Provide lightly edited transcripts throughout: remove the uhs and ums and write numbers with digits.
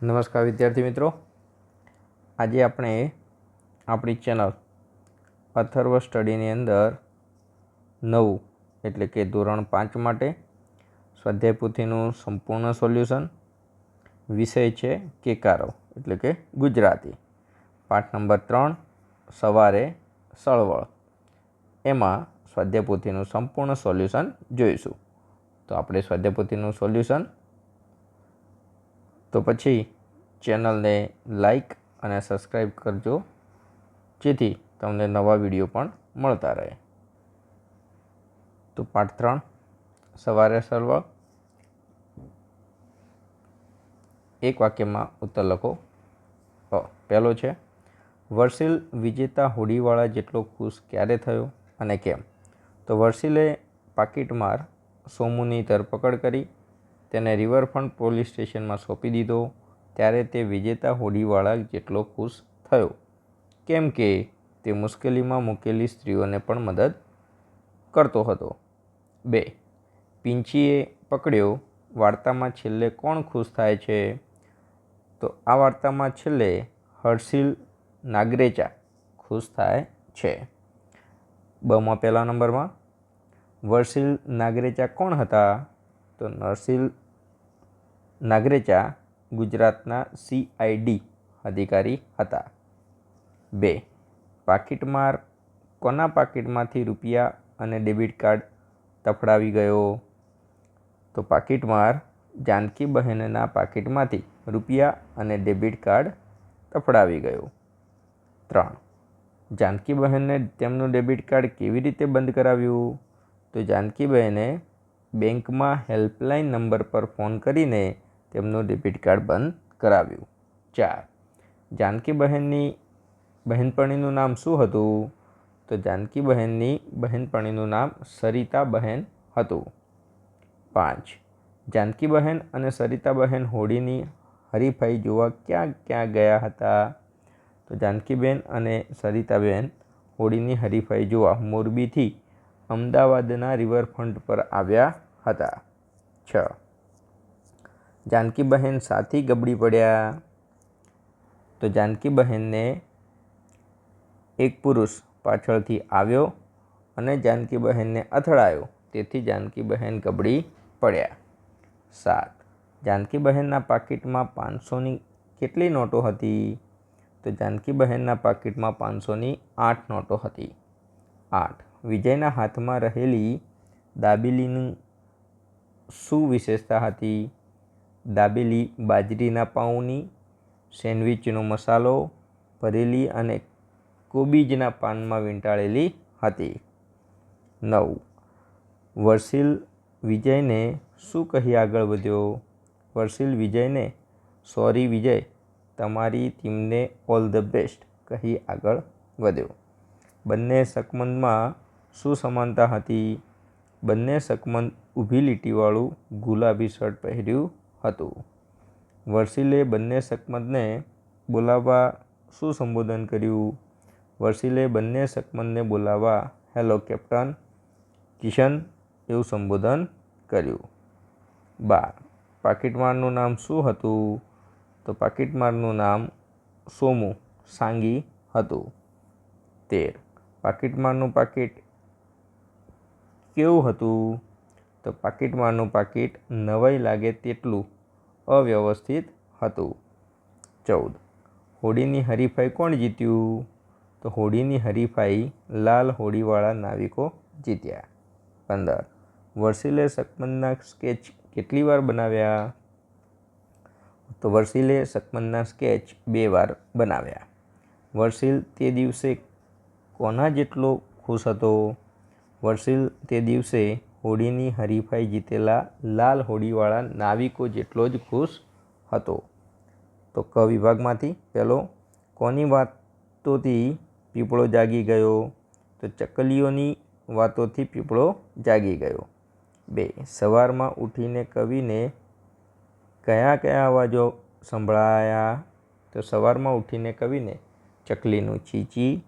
નમસ્કાર વિદ્યાર્થી મિત્રો, આજે આપણે આપણી ચેનલ અથર્વ સ્ટડીની અંદર નવું એટલે કે ધોરણ 5 માટે સ્વાધ્યાય પોથીનું સંપૂર્ણ સોલ્યુશન, વિષય છે કેકારો એટલે કે ગુજરાતી, પાઠ નંબર 3 સવારે સળવળ, એમાં સ્વાધ્યાય પોથીનું સંપૂર્ણ સોલ્યુશન જોઈશું. તો આપણે સ્વાધ્યાય પોથીનું સોલ્યુશન તો પછી ચેનલને લાઈક અને સબસ્ક્રાઈબ કરજો, જેથી તમને નવા વિડીયો પણ મળતા રહે. તો પાઠ 3 સવારે સળવળ, એક વાક્યમાં ઉત્તર લખો. પહેલો છે, વર્ષિલ વિજેતા હોડીવાળા જેટલો ખુશ ક્યારે થયો અને કેમ? તો વર્ષિલે પાકીટમાર સોમુની ધરપકડ કરી તેને રિવરફ્રન્ટ પોલીસ સ્ટેશનમાં સોંપી દીધો ત્યારે તે વિજેતા હોડીવાળા જેટલો ખુશ થયો, કેમ કે તે મુશ્કેલીમાં મૂકેલી સ્ત્રીઓને પણ મદદ કરતો હતો. 2. પિંચીએ પકડ્યો વાર્તામાં છેલ્લે કોણ ખુશ થાય છે? તો આ વાર્તામાં છેલ્લે હર્ષિલ નાગરેચા ખુશ થાય છે. બમાં પહેલા નંબરમાં વર્ષિલ નાગરેચા કોણ હતા? તો નરસિલ નાગરેચા ગુજરાતના CID અધિકારી હતા. 2. પાકીટમાર કોના પાકીટમાંથી રૂપિયા અને ડેબિટ કાર્ડ તફડાવી ગયો? તો પાકીટમાર જાનકીબહેનના પાકીટમાંથી રૂપિયા અને ડેબિટ કાર્ડ તફડાવી ગયો. 3. જાનકીબહેને તેમનું ડેબિટ કાર્ડ કેવી રીતે બંધ કરાવ્યું? તો જાનકીબહેને બેંકમાં હેલ્પલાઇન નંબર પર ફોન કરીને તેમનું ડેબિટ કાર્ડ બંધ કરાવ્યું. 4. જાનકીબહેનની બહેનપણીનું નામ શું હતું? તો જાનકીબહેનની બહેનપણીનું નામ સરિતાબહેન હતું. 5. જાનકીબહેન અને સરિતાબહેન હોળીની હરીફાઈ જોવા ક્યાં ક્યાં ગયા હતા? તો જાનકીબેન અને સરિતાબેન હોળીની હરીફાઈ જોવા મોરબીથી અમદાવાદના રિવરફ્રન્ટ પર આવ્યા હતા. 6. જાનકીબહેન સાથી ગબડી પડ્યા? તો જાનકીબહેનને એક પુરુષ પાછળથી આવ્યો અને જાનકીબહેનને અથડાયો, તેથી જાનકીબહેન ગબડી પડ્યા. 7. જાનકીબહેનના પાકીટમાં 500ની કેટલી નોટો હતી? તો જાનકીબહેનના પાકીટમાં 500ની 8 નોટો હતી. 8. વિજયના હાથમાં રહેલી દાબેલીની શું વિશેષતા હતી? દાબેલી બાજરીના પાઉંની, સેન્ડવિચનો મસાલો ભરેલી અને કોબીજના પાનમાં વીંટાળેલી હતી. 9. વર્ષિલ વિજયને શું કહી આગળ વધ્યો? વર્ષિલ વિજયને સોરી વિજય, તમારી ટીમને ઓલ ધ બેસ્ટ કહી આગળ વધ્યો. બંને શકમંદમાં શું સમાનતા હતી? બંને શકમંદ ઊભી લીટીવાળું ગુલાબી શર્ટ પહેર્યું હતું. વર્ષિલે બંને શકમંદને બોલાવવા શું સંબોધન કર્યું? વર્ષિલે બંને શકમંદને બોલાવવા હેલો કેપ્ટન કિશન એવું સંબોધન કર્યું. 12. પાકીટમારનું નામ શું હતું? તો પાકીટમારનું નામ સોમુ સાંગી હતું. 13. પાકીટમારનું પાકીટ કેવું હતું? તો પાકીટમારનું પાકીટ નવાઈ લાગે તેટલું અવ્યવસ્થિત હતું. 14. હોડીની હરીફાઈ કોણ જીત્યું? તો હોડીની હરીફાઈ લાલ હોડીવાળા નાવિકો જીત્યા. 15. વર્ષિલે શકમંદના સ્કેચ કેટલી વાર બનાવ્યા? તો વર્ષિલે શકમંદના સ્કેચ 2 વાર બનાવ્યા. વર્ષિલ તે દિવસે કોના જેટલો ખુશ હતો? વર્ષિલ તે દિવસે હોડીની હરીફાઈ જીતેલા લાલ હોડીવાળા નાવિકો જેટલો જ ખુશ હતો. તો ક વિભાગમાંથી પહેલો, કોની વાતોથી પીપળો જાગી ગયો? તો ચકલીઓની વાતોથી પીપળો જાગી ગયો. 2. સવારમાં ઉઠીને કવિને કયા કયા અવાજો સંભળાયા? તો સવારમાં ઉઠીને કવિને ચકલીનું ચીચી,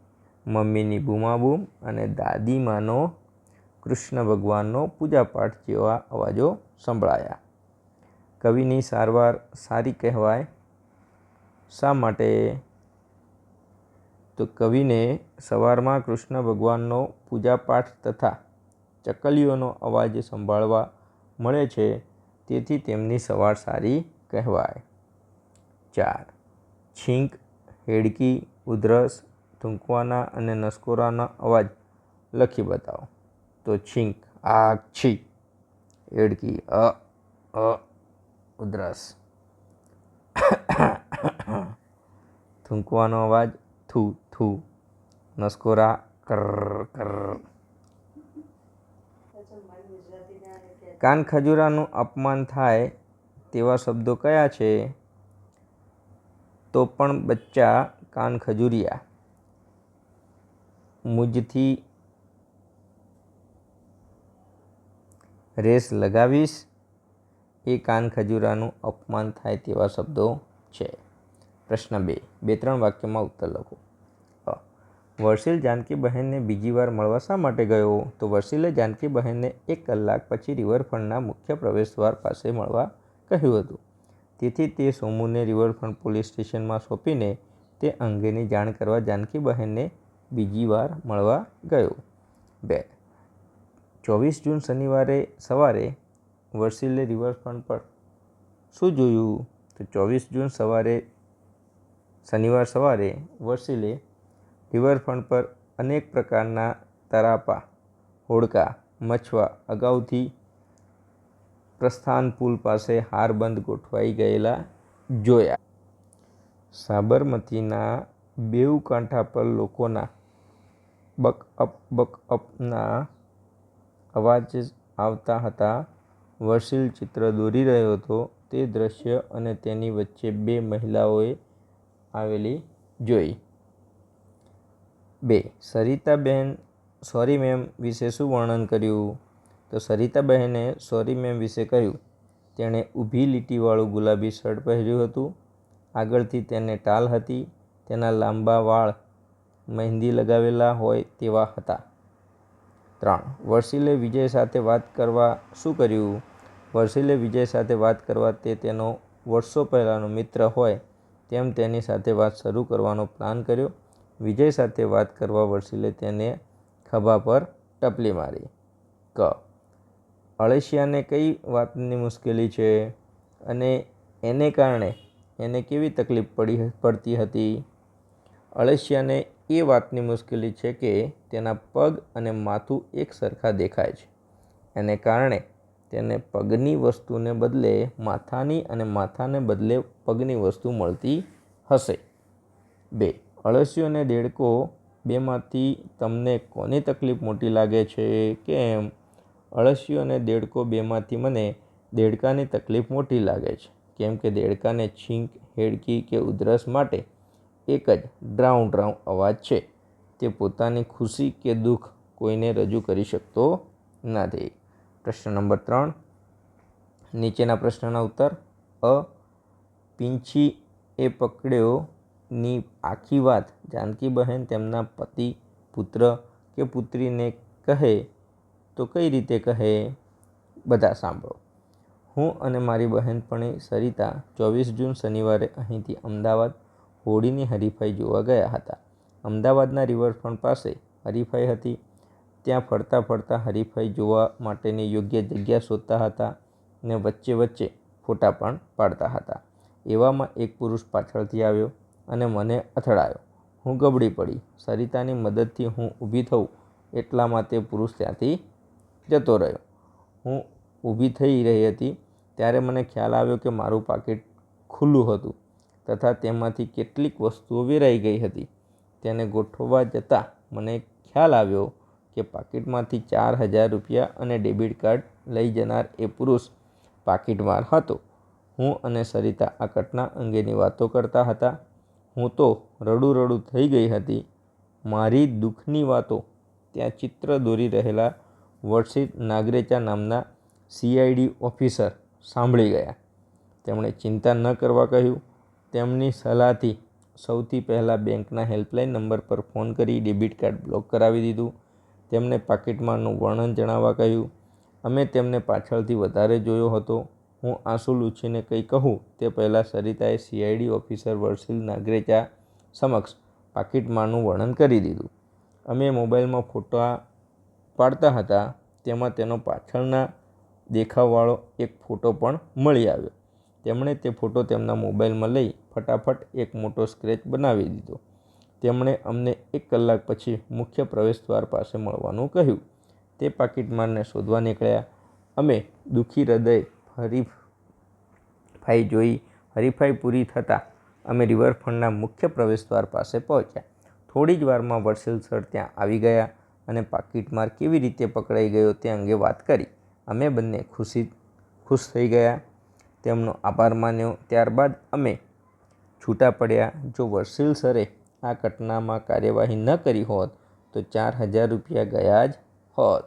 મમ્મીની બૂમાબૂમ અને દાદીમાનો કૃષ્ણ ભગવાનનો પૂજાપાઠ જેવા અવાજો સંભળાયા. કવિની સારવાર સારી કહેવાય શા માટે? તો કવિને સવારમાં કૃષ્ણ ભગવાનનો પૂજાપાઠ તથા ચકલીઓનો અવાજ સંભાળવા મળે છે, તેથી તેમની સવાર સારી કહેવાય. 4. છીંક, હેડકી, ઉધરસ, થૂંકવાના અને નસકોરાના અવાજ લખી બતાવો. તો છીંક આ છી, હેડકી ઉધરસ, થૂંકવાનો અવાજ થૂ થૂ, નસકોરા કર્ર કર્ર. કાન ખજૂરાનું અપમાન થાય તેવા શબ્દો કયા છે? તો પણ બચ્ચા કાન ખજૂરિયા, મુજથી રેસ લગાવીશ, એ કાન ખજૂરાનું અપમાન થાય તેવા શબ્દો છે. પ્રશ્ન 2. 2-3 વાક્યમાં ઉત્તર લખો. વર્ષિલ જાનકી બહેનને બીજી વાર મળવા શા માટે ગયો? તો વર્ષિલે જાનકી બહેનને 1 કલાક પછી રિવરફ્રન્ટના મુખ્ય પ્રવેશદ્વાર પાસે મળવા કહ્યું હતું. તેથી તે સોમુને રિવરફ્રન્ટ પોલીસ સ્ટેશનમાં સોંપીને તે અંગેની જાણ કરવા જાનકી બહેનને બીજી વાર મળવા ગયો. 2. 24 જૂન શનિવારે સવારે વર્ષિલે રિવરફ્રન્ટ પર શું જોયું? તો 24 જૂન શનિવાર સવારે વર્ષિલે રિવરફ્રન્ટ પર અનેક પ્રકારના તરાપા, હોડકા, મછવા અગાઉથી પ્રસ્થાન પુલ પાસે હારબંધ ગોઠવાઈ ગયેલા જોયા. સાબરમતીના બેઉ કાંઠા પર લોકોના બકઅપના અવાજ આવતા હતા. વર્ષિલ ચિત્ર દોરી રહ્યો હતો તે દ્રશ્ય અને તેની વચ્ચે 2 મહિલાઓએ આવેલી જોઈ. 2. સરિતાબહેન સોરી મેમ વિશે શું વર્ણન કર્યું? તો સરિતાબહેને સોરી મેમ વિશે કહ્યું. તેણે ઊભી લીટીવાળું ગુલાબી શર્ટ પહેર્યું હતું. આગળથી તેને ટાલ હતી. તેના લાંબા વાળ મહેંદી લગાવેલા હોય તેવા હતા. 3. વર્ષિલે વિજય સાથે વાત કરવા શું કર્યું? વર્ષિલે વિજય સાથે વાત કરવા તે તેનો વર્ષો પહેલાંનો મિત્ર હોય તેમ તેની સાથે વાત શરૂ કરવાનો પ્લાન કર્યો. વિજય સાથે વાત કરવા વર્ષિલે તેને ખભા પર ટપલી મારી. ક. અળસિયાને કઈ વાતની મુશ્કેલી છે અને એને કારણે એને કેવી તકલીફ પડતી હતી? અળસિયાને એ વાતની મુશ્કેલી છે કે તેના પગ અને માથું એક સરખા દેખાય છે. એને કારણે તેને પગની વસ્તુને બદલે માથાની અને માથાને બદલે પગની વસ્તુ મળતી હશે. 2. અળસિયો અને દેડકો બેમાંથી તમને કોની તકલીફ મોટી લાગે છે? કેમ? અળસિયો અને દેડકો બેમાંથી મને દેડકાની તકલીફ મોટી લાગે છે. કેમ કે દેડકાને છીંક, હેડકી કે ઉધરસ માટે એક જ ડ્રાઉં ડ્રાઉં અવાજ છે. તે પોતાની ખુશી કે દુઃખ કોઈને રજૂ કરી શકતો નથી. પ્રશ્ન નંબર 3. નીચેના પ્રશ્નના ઉત્તર. અ. પીંછી એ પકડ્યો ની આખી વાત જાનકી બહેન તેમના પતિ, પુત્ર કે પુત્રીને કહે તો કઈ રીતે કહે? બધા સાંભળો. હું અને મારી બહેનપણી સરિતા 24 જૂન શનિવારે અહીંથી અમદાવાદ હોળીની હરીફાઈ જોવા ગયા હતા. અમદાવાદના રિવરફ્રન્ટ પાસે હરીફાઈ હતી. ત્યાં ફરતા ફરતા હરીફાઈ જોવા માટેની યોગ્ય જગ્યા શોધતા હતા ને વચ્ચે વચ્ચે ફોટા પણ પાડતા હતા. એવામાં એક પુરુષ પાછળથી આવ્યો અને મને અથડાયો. હું ગબડી પડી. સરિતાની મદદથી હું ઊભી થઉં એટલામાં તે પુરુષ ત્યાંથી જતો રહ્યો. હું ઊભી થઈ રહી હતી ત્યારે મને ખ્યાલ આવ્યો કે મારું પાકીટ ખુલ્લું હતું તથા તેમાંથી કેટલીક વસ્તુઓ વેરાઈ ગઈ હતી. તેને ગોઠવવા જતાં મને ખ્યાલ આવ્યો કે પાકીટમાંથી 4000 રૂપિયા અને ડેબિટ કાર્ડ લઈ જનાર એ પુરુષ પાકીટમાં હતો. હું અને સરિતા આ ઘટના અંગેની વાતો કરતા હતા. હું તો રડું થઈ ગઈ હતી. મારી દુઃખની વાતો ત્યાં ચિત્ર દોરી રહેલા વર્ષિલ નાગરેચા નામના CID ઓફિસર સાંભળી ગયા. તેમણે ચિંતા ન કરવા કહ્યું. તેમની સલાહથી સૌથી પહેલાં બેંકના હેલ્પલાઇન નંબર પર ફોન કરી ડેબિટ કાર્ડ બ્લોક કરાવી દીધું. તેમને પાકીટમાંનું વર્ણન જણાવવા કહ્યું. અમે તેમને પાછળથી વધારે જોયો હતો. હું આંસુ લૂછીને કંઈ કહું તે પહેલાં સરિતાએ CID ઓફિસર વર્ષિલ નાગરેચા સમક્ષ પાકીટમાંનું વર્ણન કરી દીધું. અમે મોબાઈલમાં ફોટા પાડતા હતા, તેમાં તેનો પાછળના દેખાવવાળો એક ફોટો પણ મળી આવ્યો. તેમણે તે ફોટો તેમના મોબાઈલમાં લઈ ફટાફટ એક મોટો સ્કેચ બનાવી દીધો. તેમણે અમને 1 કલાક પછી મુખ્ય પ્રવેશદ્વાર પાસે મળવાનું કહ્યું. તે પાકીટમારને શોધવા નીકળ્યા. અમે દુઃખી હૃદયે હરીફાઈ જોઈ. હરીફાઈ પૂરી થતાં અમે રિવરફ્રન્ટના મુખ્ય પ્રવેશદ્વાર પાસે પહોંચ્યા. થોડી જ વારમાં વર્ષિલ સર ત્યાં આવી ગયા અને પાકીટમાર કેવી રીતે પકડાઈ ગયો તે અંગે વાત કરી. અમે બંને ખુશ થઈ ગયા, તેમનો આભાર માન્યો. ત્યારબાદ અમે છૂટા પડ્યા. જો વર્ષિલ સરે આ ઘટનામાં કાર્યવાહી ન કરી હોત તો 4000 રૂપિયા ગયા જ હોત.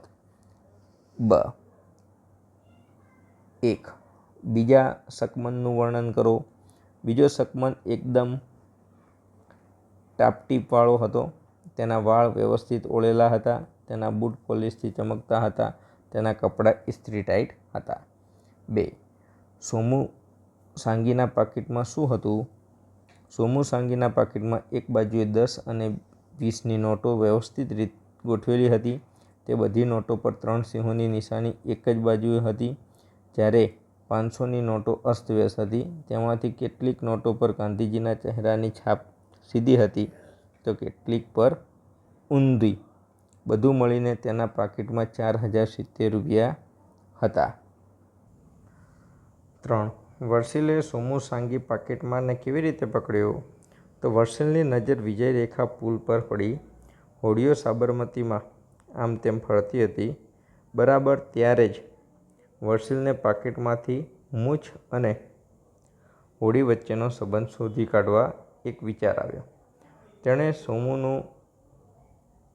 1. બીજા શકમનનું વર્ણન કરો. બીજો શકમન એકદમ ટાપટીપવાળો હતો. તેના વાળ વ્યવસ્થિત ઓળેલા હતા, તેના બૂટ પોલિશથી ચમકતા હતા, તેના કપડાં ઇસ્ત્રી ટાઈટ હતા. 2. સોમુ સાંગીના પાકીટમાં શું હતું? સોમુ સાંગીના પાકીટમાં એક બાજુએ 10 અને 20ની નોટો વ્યવસ્થિત રીતે ગોઠવેલી હતી. તે બધી નોટો પર 3 સિંહોની નિશાની એક જ બાજુએ હતી. જ્યારે 500ની નોટો અસ્તવ્યસ્ત હતી. તેમાંથી કેટલીક નોટો પર ગાંધીજીના ચહેરાની છાપ સીધી હતી તો કેટલીક પર ઊંધી. બધું મળીને તેના પાકીટમાં 4070 રૂપિયા હતા. 3. વર્ષિલે સોમુ સાંગી પાકીટમારને કેવી રીતે પકડ્યો? તો વર્ષિલની નજર વિજયરેખા પુલ પર પડી. હોડીઓ સાબરમતીમાં આમ તેમ ફરતી હતી. બરાબર ત્યારે જ વર્ષિલને પાકીટમાંથી મૂછ અને હોડી વચ્ચેનો સંબંધ શોધી કાઢવા એક વિચાર આવ્યો. તેણે સોમુનો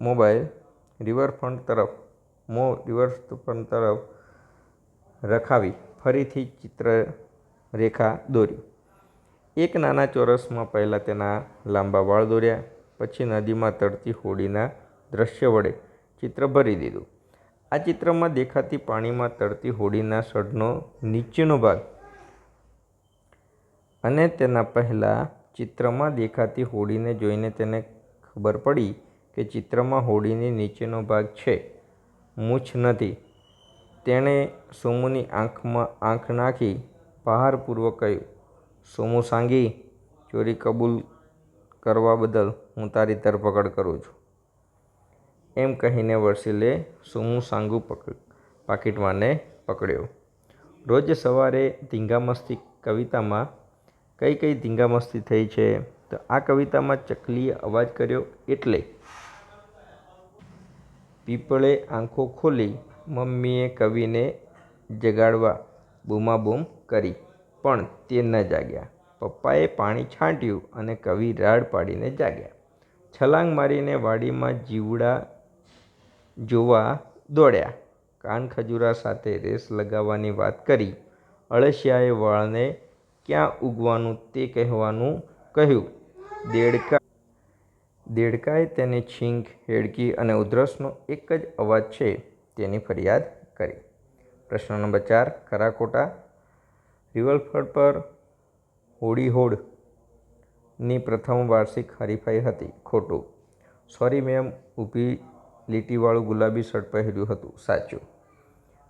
મોબાઈલ રિવરફ્રન્ટ તરફ રખાવી ફરીથી ચિત્રરેખા દોરી. એક નાના ચોરસમાં પહેલાં તેના લાંબા વાળ દોર્યા, પછી નદીમાં તરતી હોડીના દ્રશ્ય વડે ચિત્ર ભરી દીધું. આ ચિત્રમાં દેખાતી પાણીમાં તરતી હોડીના સઢનો નીચેનો ભાગ અને તેના પહેલાં ચિત્રમાં દેખાતી હોડીને જોઈને તેને ખબર પડી કે ચિત્રમાં હોડીની નીચેનો ભાગ છે, મૂછ નથી. તેણે સોમુની આંખમાં આંખ નાખી ભારપૂર્વક કહ્યું, "સોમુ સાંગી, ચોરી કબૂલ કરવા બદલ હું તારી ધરપકડ કરું છું." એમ કહીને વર્ષિલે સોમુ સાંગુ પાકીટમારને પકડ્યો. રોજ સવારે ધીંગામસ્તી કવિતામાં કઈ કઈ ધીંગામસ્તી થઈ છે? તો આ કવિતામાં ચકલીએ અવાજ કર્યો એટલે પીપળે આંખો ખોલી. મમ્મીએ કવિને જગાડવા બૂમાબૂમ કરી, પણ તે ન જાગ્યા. પપ્પાએ પાણી છાંટ્યું અને કવિ રાડ પાડીને જાગ્યા. છલાંગ મારીને વાડીમાં જીવડા જોવા દોડ્યા. કાનખજૂરા સાથે રેસ લગાવવાની વાત કરી. અળસિયાએ વાળને ક્યાં ઊગવાનું તે કહેવાનું કહ્યું. દેડકાએ તેની છીંક, હેડકી અને ઉધરસનો એક જ અવાજ છે તેની ફરિયાદ કરી. પ્રશ્ન નંબર 4. ખરા ખોટા? રિવરફ્રન્ટ પર હોડીની પ્રથમ વાર્ષિક હરીફાઈ હતી. ખોટું. સોરી મેમ ઊભી લીટીવાળું ગુલાબી શર્ટ પહેર્યું હતું. સાચું.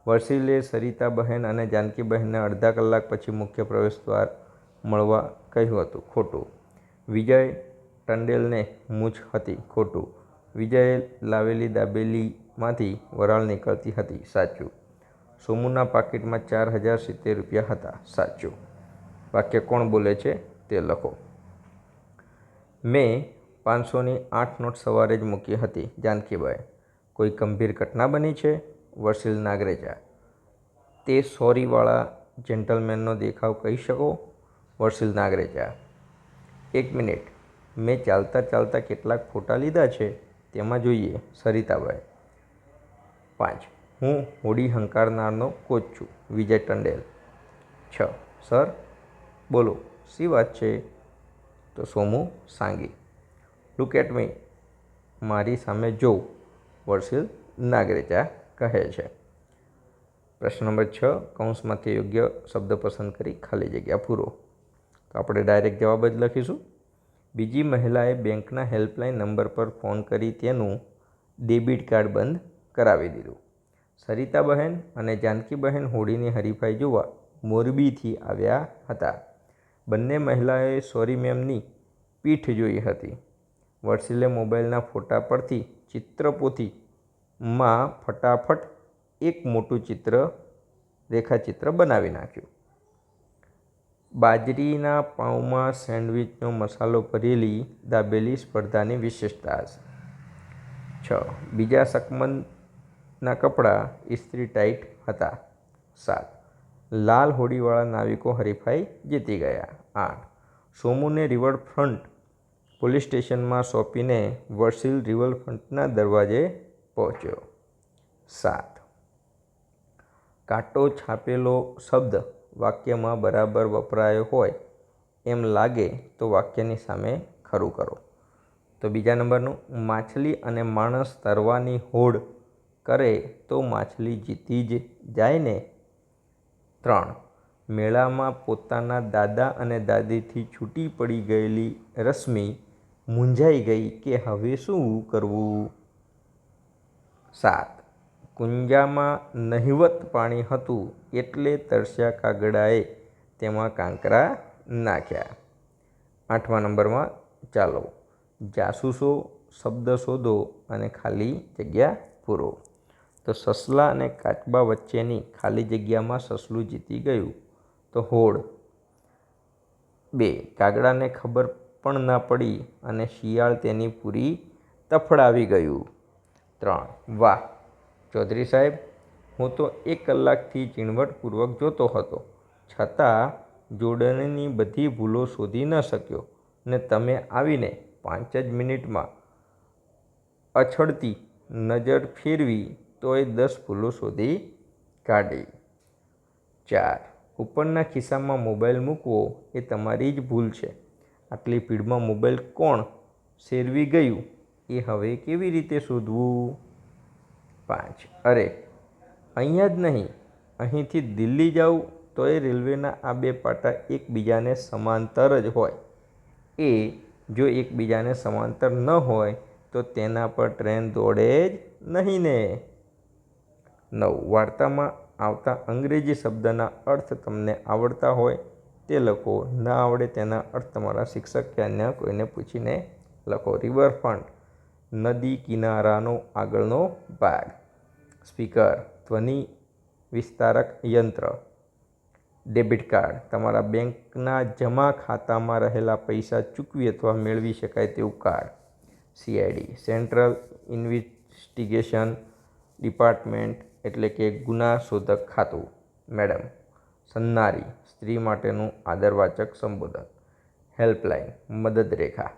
વર્ષિલે સરિતાબહેન અને જાનકીબહેનને અડધા કલાક પછી મુખ્ય પ્રવેશદ્વાર મળવા કહ્યું હતું. ખોટું. વિજય ટંડેલને મૂછ હતી. ખોટું. વિજયે લાવેલી દાબેલીમાંથી વરાળ નીકળતી હતી. સાચું. સોમુના પાકીટમાં 4070 રૂપિયા હતા. સાચું. વાક્ય કોણ બોલે છે તે લખો. મેં 500ની 8 નોટ સવારે જ મૂકી હતી. જાનકીબાઈ. કોઈ ગંભીર ઘટના બની છે? વર્ષિલ નાગરેચા. તે સોરીવાળા જેન્ટલમેનનો દેખાવ કહી શકો? વર્ષિલ નાગરેચા. 1 મિનિટ, મેં ચાલતા ચાલતા કેટલાક ફોટા લીધા છે, તેમાં જોઈએ. સરિતાબાઈ. 5. હું હોડી હંકારનારનો કોચ છું. વિજય ટંડેલ. 6. સર બોલો, શી વાત છે? તો સોમુ સાંગી. લુક એટ મી, મારી સામે જોવ. વર્ષિલ નાગરેચા કહે છે. પ્રશ્ન નંબર 6, કૌંસમાંથી યોગ્ય શબ્દ પસંદ કરી ખાલી જગ્યા પૂરો. તો આપણે ડાયરેક્ટ જવાબ જ લખીશું. બીજી મહિલાએ બેંકના હેલ્પલાઇન નંબર પર ફોન કરી તેનું ડેબિટ કાર્ડ બંધ કરાવી દીધું. સરિતાબહેન અને જાનકીબહેન હોળીની હરીફાઈ જોવા મોરબીથી આવ્યા હતા. બંને મહિલાઓએ સોરી મેમની પીઠ જોઈ હતી. વર્ષીલે મોબાઈલના ફોટા પરથી ચિત્રપોથીમાં ફટાફટ એક મોટું રેખાચિત્ર બનાવી નાખ્યું. બાજરીના પાઉંમાં સેન્ડવિચનો મસાલો ભરેલી દાબેલી સ્પર્ધાની વિશેષતા છે. 6, બીજા શકમંદના કપડાં ઇસ્ત્રી ટાઈટ હતા. 7, લાલ હોડીવાળા નાવિકો હરીફાઈ જીતી ગયા. 8, સોમુને રિવરફ્રન્ટ પોલીસ સ્ટેશનમાં સોંપીને વર્ષીલ રિવરફ્રન્ટના દરવાજે પહોંચ્યો. 7, કાંટો છાપેલો શબ્દ વાક્યમાં બરાબર વપરાયો હોય એમ લાગે તો વાક્યની સામે ખરું કરો. તો બીજા નંબરનું, માછલી અને માણસ તરવાની હોડ કરે તો માછલી જીતી જ જાય ને. 3, મેળામાં પોતાના દાદા અને દાદીથી છૂટી પડી ગયેલી રશ્મિ મૂંઝાઈ ગઈ કે હવે શું કરવું. 7, કુંજામાં નહિવત પાણી હતું એટલે તરસ્યા કાગડાએ તેમાં કાંકરા નાખ્યા. 8મા નંબરમાં, ચાલો જાસૂસો શબ્દ શોધો અને ખાલી જગ્યા પૂરો. તો સસલા અને કાચબા વચ્ચેની ખાલી જગ્યામાં સસલું જીતી ગયું તો હોડ. 2, કાગડાને ખબર પણ ના પડી અને શિયાળ તેની પૂરી તફડાવી ગયું. 3, વાહ ચૌધરી સાહેબ, હું તો 1 કલાકથી ઝીણવટપૂર્વક જોતો હતો છતાં જોડણીની બધી ભૂલો શોધી ન શક્યો ને તમે આવીને 5 જ મિનિટમાં અછડતી નજર ફેરવી તોય 10 ભૂલો શોધી કાઢી. 4, ઉપરના ખિસ્સામાં મોબાઈલ મૂકવો એ તમારી જ ભૂલ છે. આટલી ભીડમાં મોબાઈલ કોણ શેરવી ગયું એ હવે કેવી રીતે શોધવું. 5, અરે અહીંયા જ નહીં, અહીંથી દિલ્હી જાઉં તોય રેલવેના આ 2 પાટા એકબીજાને સમાંતર જ હોય. એ જો એકબીજાને સમાંતર ન હોય તો તેના પર ટ્રેન દોડે જ નહીં ને. 9, વાર્તામાં આવતા અંગ્રેજી શબ્દના અર્થ તમને આવડતા હોય તે લખો. ન આવડે તેના અર્થ તમારા શિક્ષક કે અન્ય કોઈને પૂછીને લખો. રિવરફ્રન્ટ નદી કિનારાનો આગળનો ભાગ. સ્પીકર ધ્વનિ વિસ્તારક યંત્ર. ડેબિટ કાર્ડ તમારા બેંકના જમા ખાતામાં રહેલા પૈસા ચૂકવી અથવા મેળવી શકાય તેવું card. CID central investigation department એટલે કે ગુના શોધક ખાતું. મેડમ સન્નારી સ્ત્રી માટેનું આદરવાચક સંબોધન. હેલ્પલાઇન મદદ રેખા.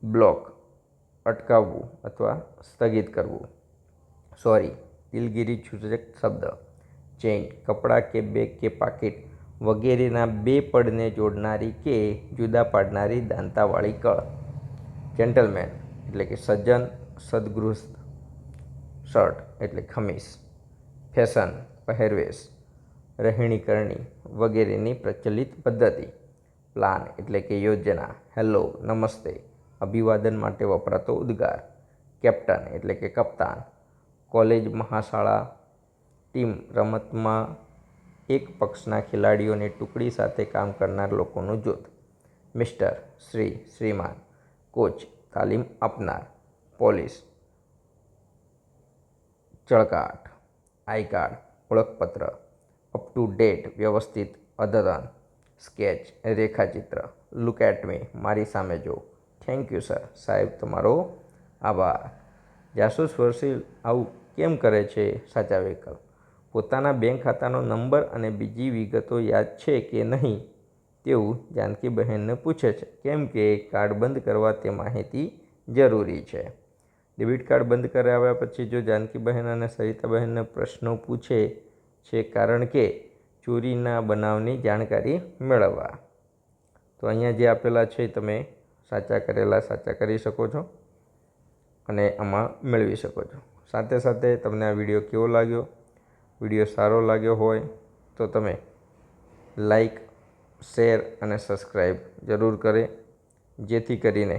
બ્લોક અટકાવવું અથવા સ્થગિત કરવું. સોરી દિલગીરી સૂચક શબ્દ. ચેઇન કપડાં કે બેગ કે પાકીટ વગેરેના 2 પડને જોડનારી કે જુદા પાડનારી દાંતાવાળી કળ. જેન્ટલમેન એટલે કે સજ્જન સદગૃહસ્થ. શર્ટ એટલે ખમીસ. ફેશન પહેરવેશ રહેણી કરણી વગેરેની પ્રચલિત પદ્ધતિ. પ્લાન એટલે કે યોજના. હેલો નમસ્તે અભિવાદન માટે વપરાતો ઉદ્ગાર. કેપ્ટન એટલે કે કપ્તાન. કોલેજ મહાશાળા ટીમ રમતમાં એક પક્ષના ખેલાડીઓની ટુકડી સાથે કામ કરનાર લોકોનું જૂથ. મિસ્ટર શ્રી શ્રીમાન. કોચ તાલીમ આપનાર. પોલીસ ચળકાટ. આઈ કાર્ડ ઓળખપત્ર. અપ ટુ ડેટ વ્યવસ્થિત અદ્યતન. સ્કેચ રેખાચિત્ર. લુક એટ મી મારી સામે જો. થેન્ક યુ સર સાહેબ તમારો આભાર. જાસૂસ વર્ષીલ આવું કેમ કરે છે. સાચા વિકલ્પ. પોતાના બેંક ખાતાનો નંબર અને બીજી વિગતો યાદ છે કે નહીં તેવું જાનકીબહેનને પૂછે છે, કેમ કે કાર્ડ બંધ કરવા તે માહિતી જરૂરી છે. ડેબિટ કાર્ડ બંધ કરાવ્યા પછી જો જાનકીબહેન અને સરિતાબહેનને પ્રશ્નો પૂછે છે કારણ કે ચોરીના બનાવની જાણકારી મેળવવા. તો અહીંયા જે આપેલા છે તમે સાચા કરેલા સાચા કરી શકો છો અને આમાં મેળવી શકો છો. સાથે સાથે તમને આ વિડીયો કેવો લાગ્યો વિડીયો સારો લાગ્યો હોય તો તમે લાઈક, શેર અને સબસ્ક્રાઈબ જરૂર કરે, જેથી કરીને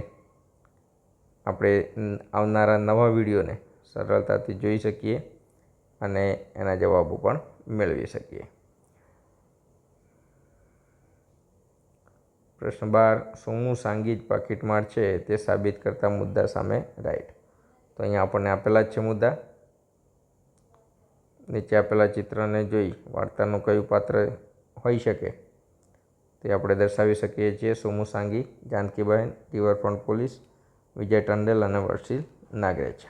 આપણે આવનારા નવા વિડીયોને સરળતાથી જોઈ શકીએ અને એના જવાબો પણ મેળવી શકીએ. પ્રશ્ન 12, સોમુ સાંગીજ પાકીટમાર છે તે સાબિત કરતા મુદ્દા સામે રાઈટ. તો અહીંયા આપણને આપેલા જ છે મુદ્દા. નીચે આપેલા ચિત્રને જોઈ વાર્તાનું કયું પાત્ર હોઈ શકે તે આપણે દર્શાવી શકીએ છીએ. સોમુ સાંગી, જાનકીબહેન, રિવરફ્રન્ટ પોલીસ, વિજય ટંડેલ અને વર્ષી નાગરેજ.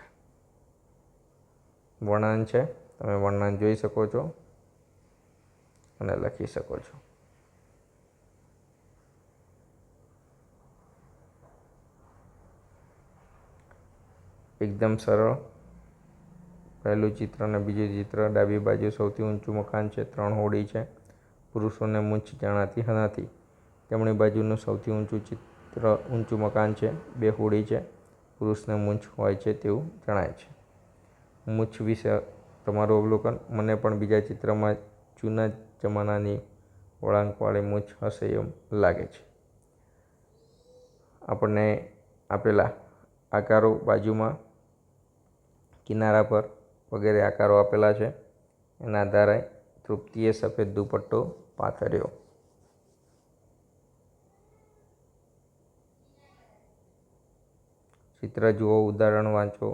વર્ણન છે, તમે વર્ણન જોઈ શકો છો અને લખી શકો છો. એકદમ સરળ. પહેલું ચિત્ર અને બીજું ચિત્ર. ડાબી બાજુ સૌથી ઊંચું મકાન છે, 3 હોડી છે, પુરુષોને મૂંછ જણાતી નથી. જમણી બાજુનું સૌથી ઊંચું મકાન છે, 2 હોડી છે, પુરુષને મૂંછ હોય છે તેવું જણાય છે. મૂંછ વિશે તમારું અવલોકન. મને પણ બીજા ચિત્રમાં જૂના જમાનાની વળાંકવાળી મૂંછ હશે એમ લાગે છે. આપણને આપેલા આકારો બાજુમાં, કિનારા પર વગેરે આકારો આપેલા છે. એના આધારે તૃપ્તિએ સફેદ દુપટ્ટો પાથર્યો. ચિત્ર જુઓ, ઉદાહરણ વાંચો,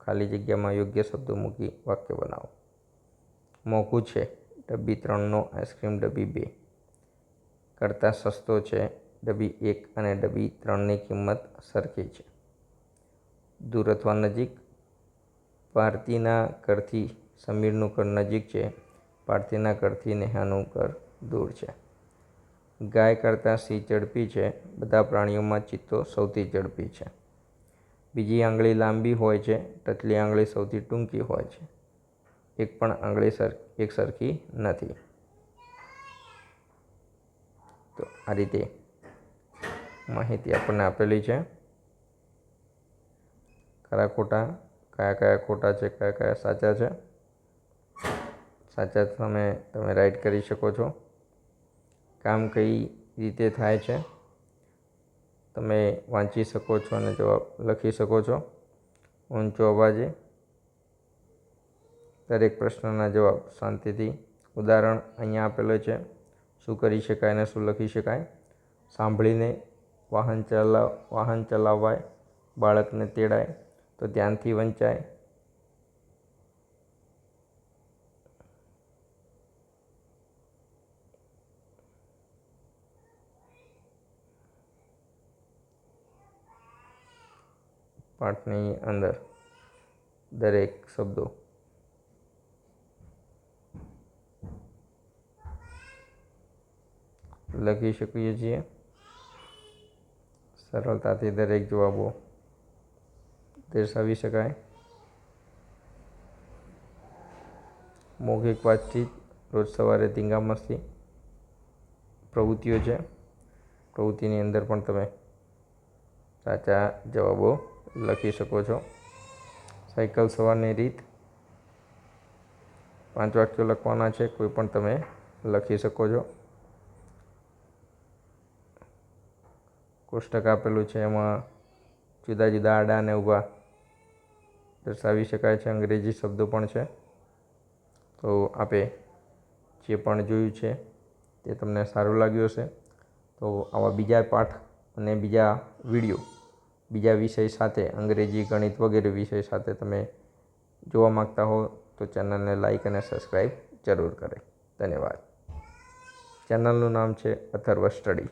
ખાલી જગ્યામાં યોગ્ય શબ્દો મૂકી વાક્ય બનાવો. મોંઘું છે, ડબ્બી 3નો આઈસ્ક્રીમ ડબ્બી 2 કરતાં સસ્તો છે. ડબ્બી 1 અને ડબ્બી 3ની કિંમત સરખી છે. દૂર અથવા નજીક. ભારતીના ઘરથી સમીરનું ઘર નજીક છે, ભારતીના ઘરથી નેહાનું ઘર દૂર છે. ગાય કરતાં સિંહ ઝડપી છે, બધા પ્રાણીઓમાં ચિત્તો સૌથી ઝડપી છે. બીજી આંગળી લાંબી હોય છે, ટચલી આંગળી સૌથી ટૂંકી હોય છે. એક પણ આંગળી એક સરખી નથી. તો આ રીતે માહિતી આપણને આપેલી છે. ખરા ખોટા, કયા ખોટા છે, કયા સાચા છે. સાચા તમે રાઈટ કરી શકો છો. કામ કઈ રીતે થાય છે તમે વાંચી શકો છો અને જવાબ લખી શકો છો ઊંચો અવાજે. દરેક પ્રશ્નના જવાબ શાંતિથી. ઉદાહરણ અહીંયા આપેલો છે. શું કરી શકાય અને શું લખી શકાય. સાંભળીને વાહન ચલાવાય, બાળકને તેડાય તો ધ્યાનથી વંચાય. પાઠની અંદર દરેક શબ્દો લખી શકીએ છીએ. સરળતાથી દરેક જવાબો દર્શાવી શકાય. મૌખિક વાતચીત, રોજ સવારે ધીંગામસ્તી પ્રવૃત્તિઓ છે. પ્રવૃત્તિની અંદર પણ તમે સાચા જવાબો લખી શકો છો. સાયકલ સવારની રીત, 5 વાક્યો લખવાના છે, કોઈ પણ તમે લખી શકો છો. કોષ્ટક આપેલું છે, એમાં જુદા જુદા આડા અને ઊભા દર્શાવી શકાય છે. અંગ્રેજી શબ્દો પણ છે. તો આપે જે પણ જોયું છે તે તમને સારું લાગ્યું હશે. તો આવા બીજા પાઠ અને બીજા વિડીયો બીજા વિષય સાથે, અંગ્રેજી, ગણિત વગેરે વિષય સાથે તમે જોવા માગતા હો તો ચેનલને લાઈક અને સબસ્ક્રાઈબ જરૂર કરે. ધન્યવાદ. ચેનલનું નામ છે અથર્વ સ્ટડી.